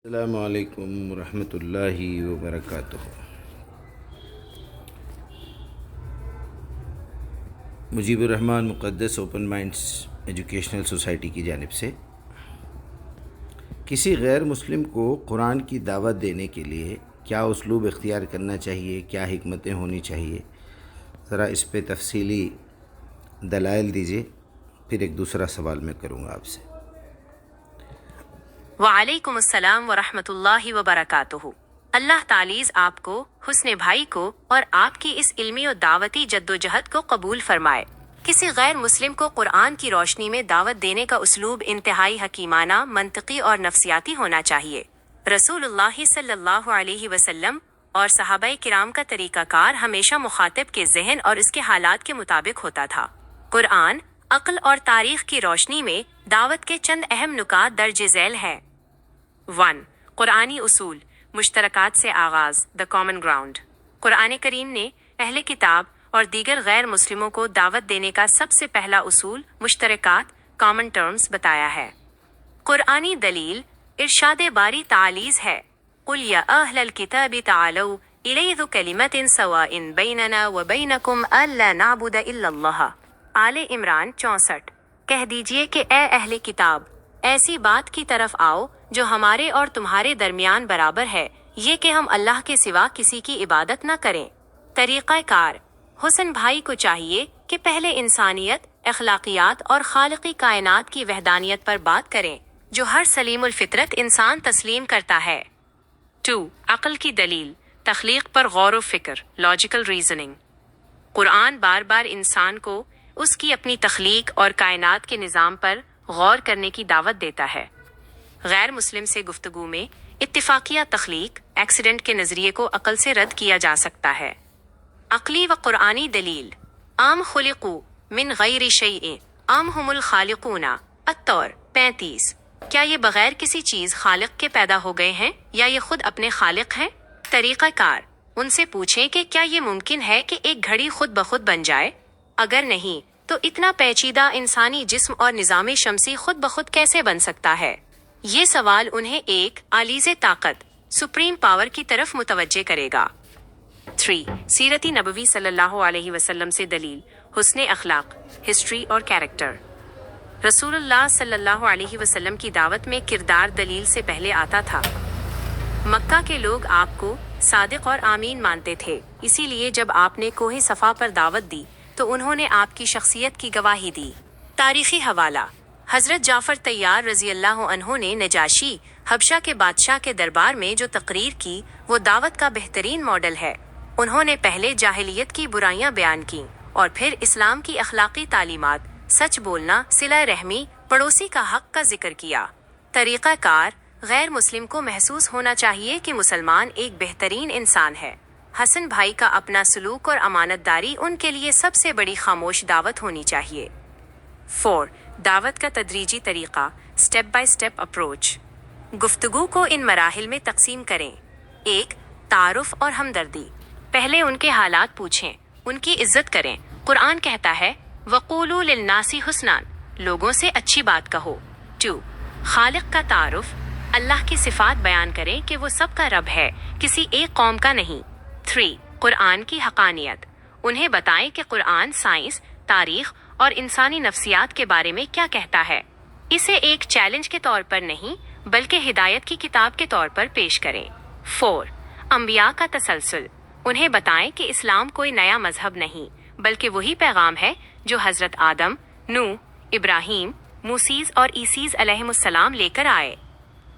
السلام علیکم ورحمۃ اللہ وبرکاتہ۔ مجیب الرحمن مقدس اوپن مائنڈس ایجوکیشنل سوسائٹی کی جانب سے کسی غیر مسلم کو قرآن کی دعوت دینے کے لیے کیا اسلوب اختیار کرنا چاہیے، کیا حکمتیں ہونی چاہیے، ذرا اس پہ تفصیلی دلائل دیجیے، پھر ایک دوسرا سوال میں کروں گا آپ سے۔ وعلیکم السلام ورحمۃ اللہ وبرکاتہ۔ اللہ تعالیٰ آپ کو، حسن بھائی کو اور آپ کی اس علمی و دعوتی جدوجہد کو قبول فرمائے۔ کسی غیر مسلم کو قرآن کی روشنی میں دعوت دینے کا اسلوب انتہائی حکیمانہ، منطقی اور نفسیاتی ہونا چاہیے۔ رسول اللہ صلی اللہ علیہ وسلم اور صحابہ کرام کا طریقہ کار ہمیشہ مخاطب کے ذہن اور اس کے حالات کے مطابق ہوتا تھا۔ قرآن، عقل اور تاریخ کی روشنی میں دعوت کے چند اہم نکات درج ذیل ہیں۔ 1. قرآنی اصول، مشترکات سے آغاز، دا کامن گراؤنڈ۔ قرآن کریم نے اہل کتاب اور دیگر غیر مسلموں کو دعوت دینے کا سب سے پہلا اصول مشترکات، کامن ٹرمز بتایا ہے۔ قرآنی دلیل ارشاد باری تعالیز ہے، قُلْ يَا أَهْلَ الْكِتَابِ تَعَالَوْا إِلَيْ كَلِمَةٍ سَوَاءٍ بَيْنَنَا وَبَيْنَكُمْ أَلَّا نَعْبُدَ إِلَّا اللَّهَ۔ آل عمران 64۔ کہہ دیجئے کہ اے اہل کتاب، ایسی بات کی طرف آؤ جو ہمارے اور تمہارے درمیان برابر ہے، یہ کہ ہم اللہ کے سوا کسی کی عبادت نہ کریں۔ طریقہ کار، حسن بھائی کو چاہیے کہ پہلے انسانیت، اخلاقیات اور خالقی کائنات کی وحدانیت پر بات کریں، جو ہر سلیم الفطرت انسان تسلیم کرتا ہے۔ 2. عقل کی دلیل، تخلیق پر غور و فکر، لاجیکل ریزننگ۔ قرآن بار بار انسان کو اس کی اپنی تخلیق اور کائنات کے نظام پر غور کرنے کی دعوت دیتا ہے۔ غیر مسلم سے گفتگو میں اتفاقیہ تخلیق، ایکسیڈنٹ کے نظریے کو عقل سے رد کیا جا سکتا ہے۔ عقلی و قرآنی دلیل، ام خلقوا من غیر شیء ام هم الخالقون، الطور 35۔ کیا یہ بغیر کسی چیز خالق کے پیدا ہو گئے ہیں یا یہ خود اپنے خالق ہیں؟ طریقہ کار، ان سے پوچھیں کہ کیا یہ ممکن ہے کہ ایک گھڑی خود بخود بن جائے؟ اگر نہیں تو اتنا پیچیدہ انسانی جسم اور نظام شمسی خود بخود کیسے بن سکتا ہے؟ یہ سوال انہیں ایک عالیز طاقت، سپریم پاور کی طرف متوجہ کرے گا۔ 3. سیرت نبوی صلی اللہ علیہ وسلم سے دلیل، حسن اخلاق، ہسٹری اور کیریکٹر۔ رسول اللہ صلی اللہ علیہ وسلم کی دعوت میں کردار دلیل سے پہلے آتا تھا۔ مکہ کے لوگ آپ کو صادق اور آمین مانتے تھے، اسی لیے جب آپ نے کوہ صفا پر دعوت دی تو انہوں نے آپ کی شخصیت کی گواہی دی۔ تاریخی حوالہ، حضرت جعفر طیار رضی اللہ عنہ نے نجاشی، حبشہ کے بادشاہ کے دربار میں جو تقریر کی وہ دعوت کا بہترین ماڈل ہے۔ انہوں نے پہلے جاہلیت کی برائیاں بیان کیں اور پھر اسلام کی اخلاقی تعلیمات، سچ بولنا، صلہ رحمی، پڑوسی کا حق کا ذکر کیا۔ طریقہ کار، غیر مسلم کو محسوس ہونا چاہیے کہ مسلمان ایک بہترین انسان ہے۔ حسن بھائی کا اپنا سلوک اور امانت داری ان کے لیے سب سے بڑی خاموش دعوت ہونی چاہیے۔ 4. دعوت کا تدریجی طریقہ، سٹیپ بائی سٹیپ اپروچ۔ گفتگو کو ان مراحل میں تقسیم کریں۔ 1. تعارف اور ہمدردی، پہلے ان کے حالات پوچھیں، ان کی عزت کریں۔ قرآن کہتا ہے، وَقُولُوا لِلنَّاسِ حُسْنًا، لوگوں سے اچھی بات کہو۔ 2. خالق کا تعارف، اللہ کی صفات بیان کریں کہ وہ سب کا رب ہے، کسی ایک قوم کا نہیں۔ 3. قرآن کی حقانیت، انہیں بتائیں کہ قرآن سائنس، تاریخ اور انسانی نفسیات کے بارے میں کیا کہتا ہے۔ اسے ایک چیلنج کے طور پر نہیں بلکہ ہدایت کی کتاب کے طور پر پیش کریں۔ 4. انبیاء کا تسلسل، انہیں بتائیں کہ اسلام کوئی نیا مذہب نہیں بلکہ وہی پیغام ہے جو حضرت آدم، نوح، ابراہیم، موسیز اور عیسیز علیہم السلام لے کر آئے۔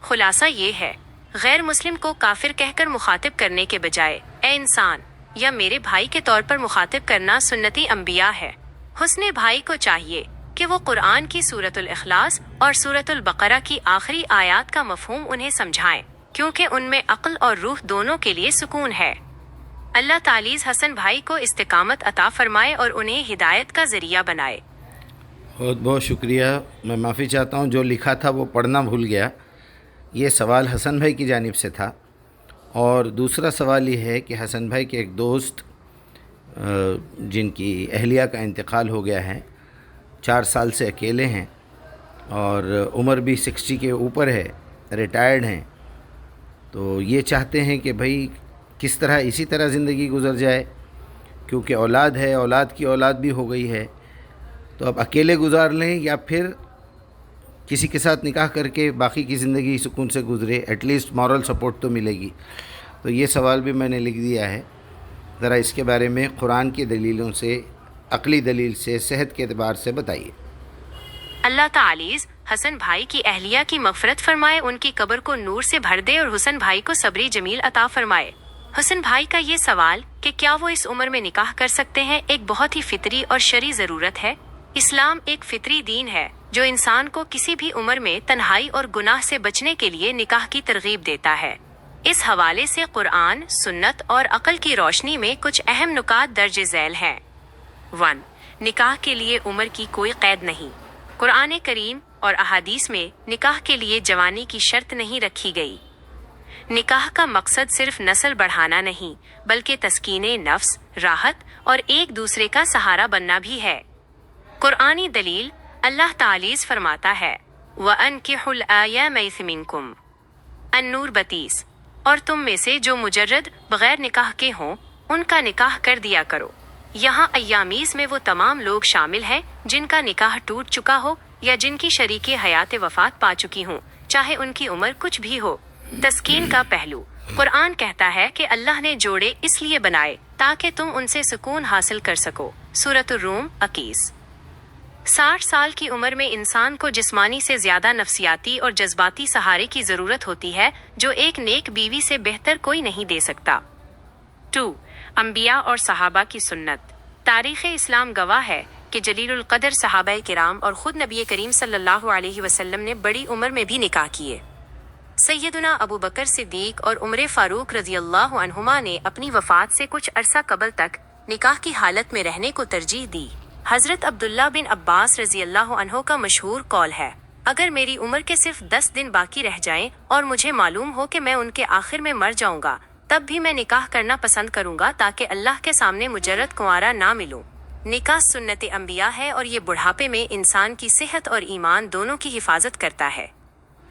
خلاصہ یہ ہے، غیر مسلم کو کافر کہہ کر مخاطب کرنے کے بجائے اے انسان یا میرے بھائی کے طور پر مخاطب کرنا سنتی انبیاء ہے۔ حسن بھائی کو چاہیے کہ وہ قرآن کی سورۃ الاخلاص اور سورۃ البقرہ کی آخری آیات کا مفہوم انہیں سمجھائیں، کیونکہ ان میں عقل اور روح دونوں کے لیے سکون ہے۔ اللہ تعالیٰ حسن بھائی کو استقامت عطا فرمائے اور انہیں ہدایت کا ذریعہ بنائے۔ بہت بہت شکریہ۔ میں معافی چاہتا ہوں، جو لکھا تھا وہ پڑھنا بھول گیا۔ یہ سوال حسن بھائی کی جانب سے تھا، اور دوسرا سوال یہ ہے کہ حسن بھائی کے ایک دوست جن کی اہلیہ کا انتقال ہو گیا ہے، 4 سال سے اکیلے ہیں اور عمر بھی 60 کے اوپر ہے، ریٹائرڈ ہیں، تو یہ چاہتے ہیں کہ بھائی کس طرح اسی طرح زندگی گزر جائے، کیونکہ اولاد ہے، اولاد کی اولاد بھی ہو گئی ہے، تو اب اکیلے گزار لیں یا پھر کسی کے ساتھ نکاح کر کے باقی کی زندگی سکون سے گزرے، ایٹ لیسٹ مورل سپورٹ تو ملے گی۔ تو یہ سوال بھی میں نے لکھ دیا ہے، ذرا اس کے بارے میں قرآن کی دلیلوں سے، عقلی دلیل سے، صحت کے اعتبار سے بتائیے۔ اللہ تعالیز حسن بھائی کی اہلیہ کی مغفرت فرمائے، ان کی قبر کو نور سے بھر دے اور حسن بھائی کو صبری جمیل عطا فرمائے۔ حسن بھائی کا یہ سوال کہ کیا وہ اس عمر میں نکاح کر سکتے ہیں، ایک بہت ہی فطری اور شرعی ضرورت ہے۔ اسلام ایک فطری دین ہے جو انسان کو کسی بھی عمر میں تنہائی اور گناہ سے بچنے کے لیے نکاح کی ترغیب دیتا ہے۔ اس حوالے سے قرآن، سنت اور عقل کی روشنی میں کچھ اہم نکات درج ذیل ہیں۔ 1. نکاح کے لیے عمر کی کوئی قید نہیں۔ قرآن کریم اور احادیث میں نکاح کے لیے جوانی کی شرط نہیں رکھی گئی۔ نکاح کا مقصد صرف نسل بڑھانا نہیں بلکہ تسکین نفس، راحت اور ایک دوسرے کا سہارا بننا بھی ہے۔ قرآنی دلیل، اللہ تعالیز فرماتا ہے وَأَنْكِحُوا الْأَيَامَ مِنْكُمْ، النور 32، اور تم میں سے جو مجرد بغیر نکاح کے ہوں ان کا نکاح کر دیا کرو۔ یہاں ایامیز میں وہ تمام لوگ شامل ہیں جن کا نکاح ٹوٹ چکا ہو یا جن کی شریک حیات وفات پا چکی ہوں، چاہے ان کی عمر کچھ بھی ہو۔ تسکین کا پہلو، قرآن کہتا ہے کہ اللہ نے جوڑے اس لیے بنائے تاکہ تم ان سے سکون حاصل کر سکو۔ سورۃ الروم 21۔ 60 سال کی عمر میں انسان کو جسمانی سے زیادہ نفسیاتی اور جذباتی سہارے کی ضرورت ہوتی ہے جو ایک نیک بیوی سے بہتر کوئی نہیں دے سکتا۔ 2. انبیاء اور صحابہ کی سنت، تاریخ اسلام گواہ ہے کہ جلیل القدر صحابہ کرام اور خود نبی کریم صلی اللہ علیہ وسلم نے بڑی عمر میں بھی نکاح کیے۔ سیدنا ابو بکر صدیق اور عمر فاروق رضی اللہ عنہما نے اپنی وفات سے کچھ عرصہ قبل تک نکاح کی حالت میں رہنے کو ترجیح دی۔ حضرت عبداللہ بن عباس رضی اللہ عنہ کا مشہور قول ہے، اگر میری عمر کے صرف 10 دن باقی رہ جائیں اور مجھے معلوم ہو کہ میں ان کے آخر میں مر جاؤں گا، تب بھی میں نکاح کرنا پسند کروں گا تاکہ اللہ کے سامنے مجرد کنوارا نہ ملوں۔ نکاح سنت انبیاء ہے اور یہ بڑھاپے میں انسان کی صحت اور ایمان دونوں کی حفاظت کرتا ہے۔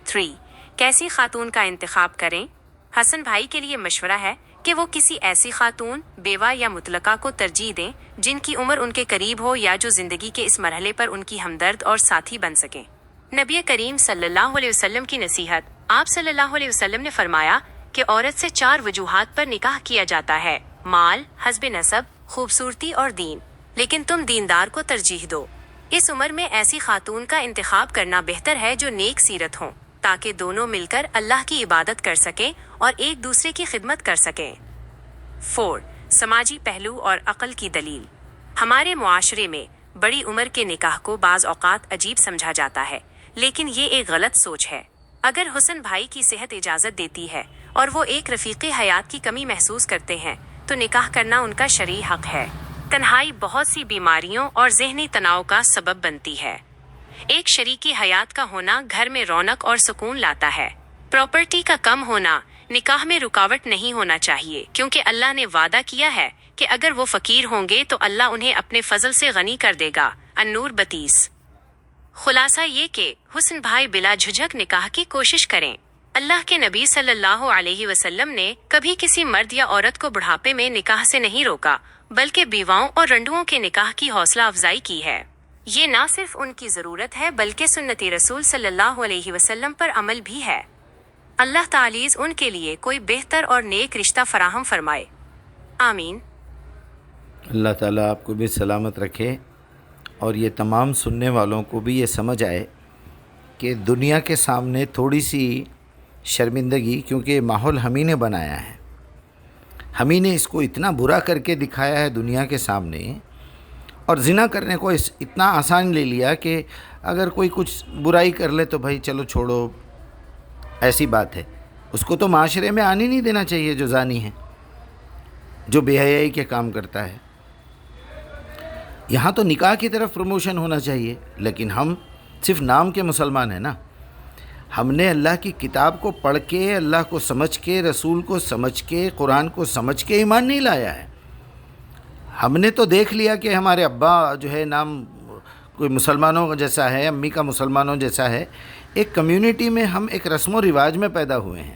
3. کیسی خاتون کا انتخاب کریں؟ حسن بھائی کے لیے مشورہ ہے کہ وہ کسی ایسی خاتون، بیوہ یا مطلقہ کو ترجیح دیں جن کی عمر ان کے قریب ہو یا جو زندگی کے اس مرحلے پر ان کی ہمدرد اور ساتھی بن سکیں۔ نبی کریم صلی اللہ علیہ وسلم کی نصیحت، آپ صلی اللہ علیہ وسلم نے فرمایا کہ عورت سے 4 وجوہات پر نکاح کیا جاتا ہے: مال، حسب نسب، خوبصورتی اور دین، لیکن تم دیندار کو ترجیح دو۔ اس عمر میں ایسی خاتون کا انتخاب کرنا بہتر ہے جو نیک سیرت ہوں تاکہ دونوں مل کر اللہ کی عبادت کر سکیں اور ایک دوسرے کی خدمت کر سکیں۔ 4. سماجی پہلو اور عقل کی دلیل، ہمارے معاشرے میں بڑی عمر کے نکاح کو بعض اوقات عجیب سمجھا جاتا ہے، لیکن یہ ایک غلط سوچ ہے۔ اگر حسن بھائی کی صحت اجازت دیتی ہے اور وہ ایک رفیق حیات کی کمی محسوس کرتے ہیں تو نکاح کرنا ان کا شرعی حق ہے۔ تنہائی بہت سی بیماریوں اور ذہنی تناؤ کا سبب بنتی ہے۔ ایک شریکی حیات کا ہونا گھر میں رونق اور سکون لاتا ہے۔ پراپرٹی کا کم ہونا نکاح میں رکاوٹ نہیں ہونا چاہیے، کیونکہ اللہ نے وعدہ کیا ہے کہ اگر وہ فقیر ہوں گے تو اللہ انہیں اپنے فضل سے غنی کر دے گا۔ النور 32۔ خلاصہ یہ کہ حسن بھائی بلا جھجھک نکاح کی کوشش کریں۔ اللہ کے نبی صلی اللہ علیہ وسلم نے کبھی کسی مرد یا عورت کو بڑھاپے میں نکاح سے نہیں روکا، بلکہ بیواؤں اور رنڈوؤں کے نکاح کی حوصلہ افزائی کی ہے۔ یہ نہ صرف ان کی ضرورت ہے بلکہ سنت رسول صلی اللہ علیہ وسلم پر عمل بھی ہے۔ اللہ تعالیز ان کے لیے کوئی بہتر اور نیک رشتہ فراہم فرمائے، آمین۔ اللہ تعالیٰ آپ کو بھی سلامت رکھے اور یہ تمام سننے والوں کو بھی یہ سمجھ آئے کہ دنیا کے سامنے تھوڑی سی شرمندگی، کیونکہ ماحول ہمیں نے بنایا ہے، ہمیں نے اس کو اتنا برا کر کے دکھایا ہے دنیا کے سامنے، اور زنا کرنے کو اتنا آسان لے لیا کہ اگر کوئی کچھ برائی کر لے تو بھائی چلو چھوڑو، ایسی بات ہے۔ اس کو تو معاشرے میں آنے نہیں دینا چاہیے جو زانی ہے، جو بے حیائی کے کام کرتا ہے۔ یہاں تو نکاح کی طرف پروموشن ہونا چاہیے، لیکن ہم صرف نام کے مسلمان ہیں نا۔ ہم نے اللہ کی کتاب کو پڑھ کے، اللہ کو سمجھ کے، رسول کو سمجھ کے، قرآن کو سمجھ کے ایمان نہیں لایا ہے۔ ہم نے تو دیکھ لیا کہ ہمارے ابا جو ہے نام کوئی مسلمانوں کا جیسا ہے، امی کا مسلمانوں جیسا ہے، ایک کمیونٹی میں ہم ایک رسم و رواج میں پیدا ہوئے ہیں۔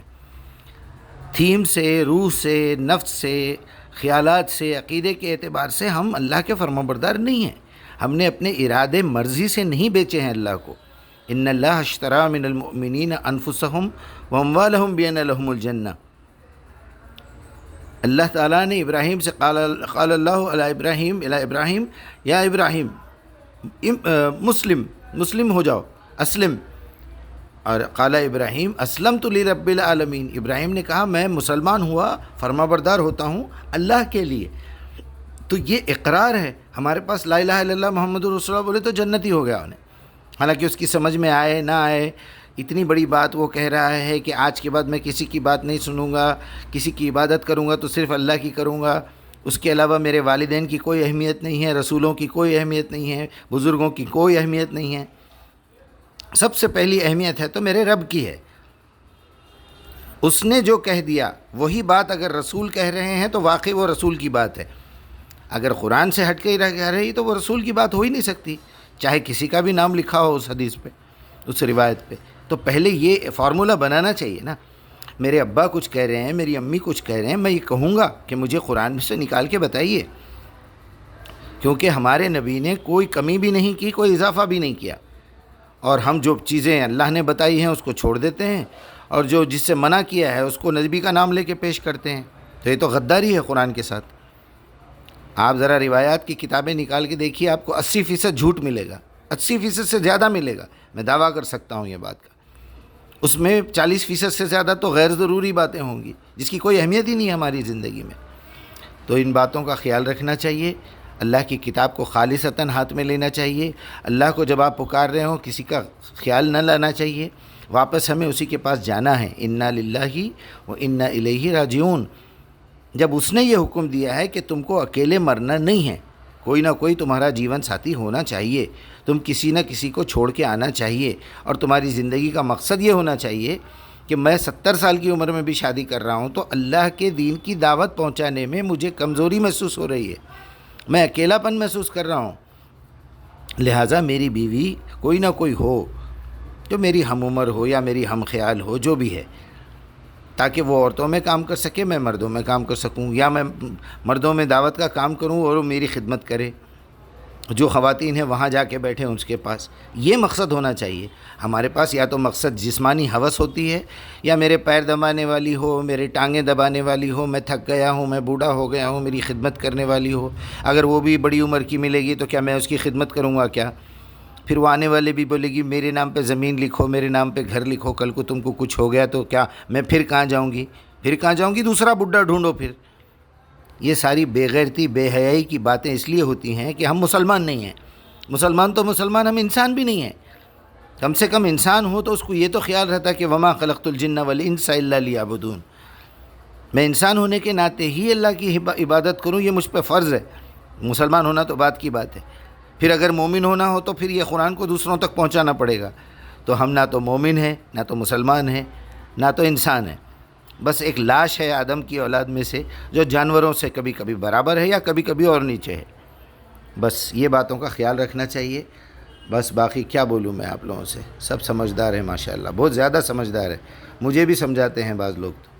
تھیم سے، روح سے، نفس سے، خیالات سے، عقیدے کے اعتبار سے ہم اللہ کے فرمانبردار نہیں ہیں. ہم نے اپنے ارادے مرضی سے نہیں بیچے ہیں اللہ کو. ان اللہ اشترى من المؤمنین انفسهم واموالهم بان لهم الجنہ. اللہ تعالیٰ نے ابراہیم سے قال اللہ علی ابراہیم یا ابراہیم مسلم ہو جاؤ، اسلم. اور قال ابراہیم اسلمت لرب العالمین، ابراہیم نے کہا میں مسلمان ہوا، فرمانبردار ہوتا ہوں اللہ کے لیے. تو یہ اقرار ہے. ہمارے پاس لا الہ الا اللہ محمد رسول اللہ بولے تو جنتی ہو گیا انہیں، حالانکہ اس کی سمجھ میں آئے نہ آئے. اتنی بڑی بات وہ کہہ رہا ہے کہ آج کے بعد میں کسی کی بات نہیں سنوں گا، کسی کی عبادت کروں گا تو صرف اللہ کی کروں گا، اس کے علاوہ میرے والدین کی کوئی اہمیت نہیں ہے، رسولوں کی کوئی اہمیت نہیں ہے، بزرگوں کی کوئی اہمیت نہیں ہے. سب سے پہلی اہمیت ہے تو میرے رب کی ہے. اس نے جو کہہ دیا وہی بات اگر رسول کہہ رہے ہیں تو واقعی وہ رسول کی بات ہے. اگر قرآن سے ہٹ کے ہی کہہ رہی تو وہ رسول کی بات ہو ہی نہیں سکتی، چاہے کسی کا بھی نام لکھا ہو اس حدیث پہ، اس روایت پہ. تو پہلے یہ فارمولہ بنانا چاہیے نا. میرے ابا کچھ کہہ رہے ہیں، میری امی کچھ کہہ رہے ہیں، میں یہ کہوں گا کہ مجھے قرآن سے نکال کے بتائیے، کیونکہ ہمارے نبی نے کوئی کمی بھی نہیں کی، کوئی اضافہ بھی نہیں کیا. اور ہم جو چیزیں اللہ نے بتائی ہیں اس کو چھوڑ دیتے ہیں، اور جو جس سے منع کیا ہے اس کو نبی کا نام لے کے پیش کرتے ہیں. تو یہ تو غداری ہے قرآن کے ساتھ. آپ ذرا روایات کی کتابیں نکال کے دیکھیے، آپ کو 80% جھوٹ ملے گا، 80% سے زیادہ ملے گا. میں دعویٰ کر سکتا ہوں یہ بات کا. اس میں 40% سے زیادہ تو غیر ضروری باتیں ہوں گی جس کی کوئی اہمیت ہی نہیں ہے ہماری زندگی میں. تو ان باتوں کا خیال رکھنا چاہیے. اللہ کی کتاب کو خالصتاً ہاتھ میں لینا چاہیے. اللہ کو جب آپ پکار رہے ہوں کسی کا خیال نہ لانا چاہیے. واپس ہمیں اسی کے پاس جانا ہے. انا للہ و انا الیہ راجعون. جب اس نے یہ حکم دیا ہے کہ تم کو اکیلے مرنا نہیں ہے، کوئی نہ کوئی تمہارا جیون ساتھی ہونا چاہیے، تم کسی نہ کسی کو چھوڑ کے آنا چاہیے، اور تمہاری زندگی کا مقصد یہ ہونا چاہیے کہ میں 70 سال کی عمر میں بھی شادی کر رہا ہوں تو اللہ کے دین کی دعوت پہنچانے میں مجھے کمزوری محسوس ہو رہی ہے، میں اکیلا پن محسوس کر رہا ہوں. لہٰذا میری بیوی کوئی نہ کوئی ہو جو میری ہم عمر ہو یا میری ہم خیال ہو، جو بھی ہے، تاکہ وہ عورتوں میں کام کر سکے، میں مردوں میں کام کر سکوں، یا میں مردوں میں دعوت کا کام کروں اور وہ میری خدمت کرے. جو خواتین ہیں وہاں جا کے بیٹھیں اس کے پاس. یہ مقصد ہونا چاہیے ہمارے پاس. یا تو مقصد جسمانی ہوس ہوتی ہے، یا میرے پیر دبانے والی ہو، میرے ٹانگیں دبانے والی ہو، میں تھک گیا ہوں، میں بوڑھا ہو گیا ہوں، میری خدمت کرنے والی ہو. اگر وہ بھی بڑی عمر کی ملے گی تو کیا میں اس کی خدمت کروں گا کیا؟ پھر وہ آنے والے بھی بولے گی میرے نام پہ زمین لکھو، میرے نام پہ گھر لکھو، کل کو تم کو کچھ ہو گیا تو کیا میں پھر کہاں جاؤں گی؟ دوسرا بڈھا ڈھونڈو. پھر یہ ساری بے غیرتی، بے حیائی کی باتیں اس لیے ہوتی ہیں کہ ہم مسلمان نہیں ہیں. مسلمان تو مسلمان، ہم انسان بھی نہیں ہیں. کم سے کم انسان ہو تو اس کو یہ تو خیال رہتا کہ وما خلقت الجن والانس الا لیعبدون. میں انسان ہونے کے ناطے ہی اللہ کی عبادت کروں، یہ مجھ پہ فرض ہے. مسلمان ہونا تو بات کی بات ہے. پھر اگر مومن ہونا ہو تو پھر یہ قرآن کو دوسروں تک پہنچانا پڑے گا. تو ہم نہ تو مومن ہیں، نہ تو مسلمان ہیں، نہ تو انسان ہیں. بس ایک لاش ہے آدم کی اولاد میں سے جو جانوروں سے کبھی کبھی برابر ہے یا کبھی کبھی اور نیچے ہے. بس یہ باتوں کا خیال رکھنا چاہیے. بس باقی کیا بولوں میں آپ لوگوں سے، سب سمجھدار ہیں ماشاءاللہ، بہت زیادہ سمجھدار ہے. مجھے بھی سمجھاتے ہیں بعض لوگ تو.